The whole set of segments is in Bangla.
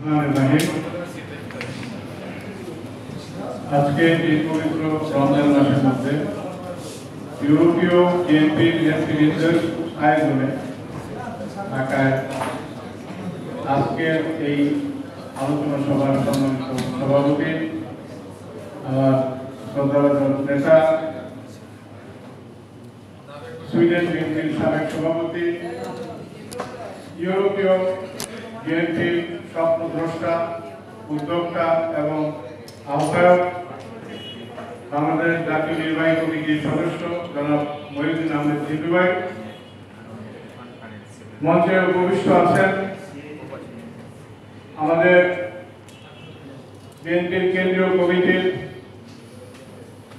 আজকে এই পবিত্র রমজান মাসের মধ্যে ইউরোপীয় বিএনপি নেতৃবৃন্দের আয়োজনে ঢাকায় আজকের এই আলোচনা সভার সম্মানিত সভাপতি আমার শ্রদ্ধাভাজন নেতা সুইডেন বিএনপির সাবেক সভাপতি ইউরোপীয় বিএনপির স্বপ্নদ্রষ্টা উদ্যোক্তা এবং আহ্বায়ক বাংলাদেশ জাতীয় নির্বাহী কমিটির সদস্য জনাব মহিউদ্দিন আহমেদ জিতু ভাই, মঞ্চে উপবিষ্ট আছেন আমাদের বিএনপির কেন্দ্রীয় কমিটির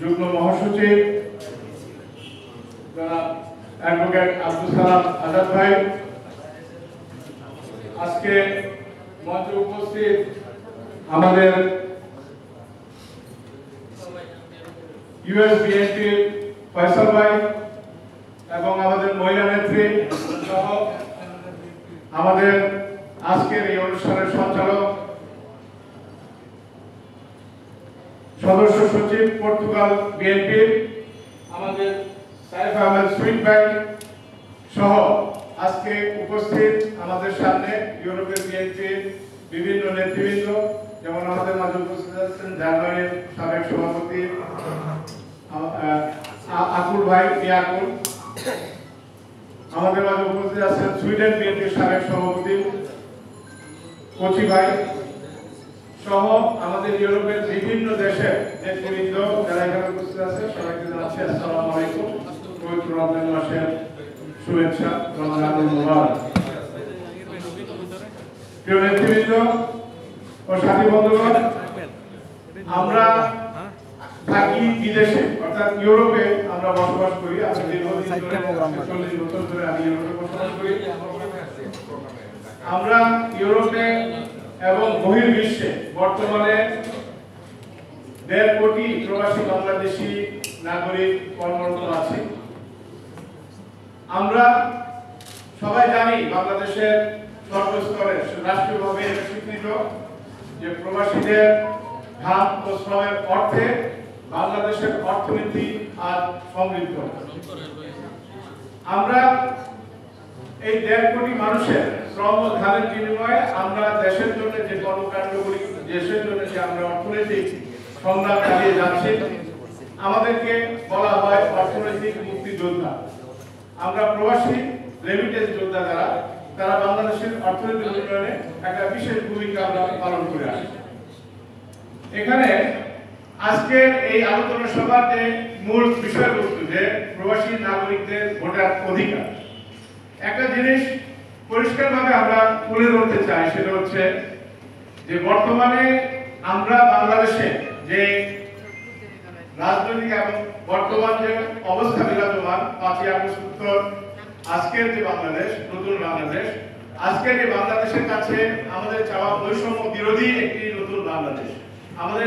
যুগ্ম মহাসচিব জনাব অ্যাডভোকেট আব্দুল সালাম আজাদ ভাই, আজকে মঞ্চে উপস্থিত আমাদের ইউএস বিএনপির ফয়সাল ভাই এবং আমাদের মহিলা নেত্রী সহ আমাদের আজকের এই অনুষ্ঠানের সঞ্চালক সদস্য সচিব পর্তুগাল বিএনপির আমাদের সাইফ আহমেদ সুইট ভাই সহ আজকে উপস্থিত আমাদের সামনে ইউরোপের বিএনপির বিভিন্ন নেতৃবৃন্দ, যেমন আমাদের মাঝে উপস্থিত আছেন জার্মানির সাবেক সভাপতি আকুল ভাই ইয়াকুল, আমাদের মাঝে উপস্থিত আছেন সুইডেন বিএনপির সাবেক সভাপতি কোচি ভাই সহ আমাদের ইউরোপের বিভিন্ন দেশের নেতৃবৃন্দ যারা এখানে উপস্থিত আছে সবাইকে জানাচ্ছি আসসালামু আলাইকুম। পবিত্র রমজান মাসের শুভেচ্ছা, রমজানুল মুবারক। প্রিয় নেতৃবৃন্দ ও সাথী বন্ধুগণ, আমরা থাকি বিদেশে অর্থাৎ ইউরোপে আমরা বসবাস করি। আমি দীর্ঘদিন ধরে 40 বছর ধরে আমি ইউরোপে বসবাস করি। আমরা ইউরোপে এবং বহির্বিশ্বে বর্তমানে 1.5 কোটি প্রবাসী বাংলাদেশি নাগরিক কর্মরত আছি। আমরা সবাই জানি বাংলাদেশের সর্বস্তরে রাষ্ট্রীয়ভাবে স্বীকৃত যে প্রবাসীদের ঘাম ও শ্রমের অর্থে বাংলাদেশের অর্থনীতি আর সমৃদ্ধ। আমরা এই 1.5 কোটি মানুষের শ্রম ও ঘামের বিনিময়ে আমরা দেশের জন্য যে কর্মকাণ্ডগুলি, দেশের জন্য যে আমরা অর্থনৈতিক সংগ্রাম চালিয়ে যাচ্ছি, আমাদেরকে বলা হয় অর্থনৈতিক মুক্তিযোদ্ধা। আমরা প্রবাসী রেমিটেন্স যোদ্ধা যারা, তারা বাংলাদেশের অর্থনৈতিক উন্নয়নে একটা বিশেষ ভূমিকা আমরা পালন করে আসি। এখানে আজকে এই আলোচনা সভার যে মূল বিষয়বস্তু, যে প্রবাসী নাগরিকদের ভোটার অধিকার, একটা জিনিস পরিষ্কারভাবে আমরা তুলে ধরতে চাই, সেটা হচ্ছে যে বর্তমানে আমরা বাংলাদেশে যে রাজনৈতিক এবং বর্তমান যে অবস্থা বিরাজমান, 5ই আগস্ট উত্তর আজকের যে বাংলাদেশ, নতুন বাংলাদেশ, আজকের এই বাংলাদেশের কাছে আমাদের চাওয়া বৈষম্য বিরোধী একটি নতুন বাংলাদেশ। আমাদের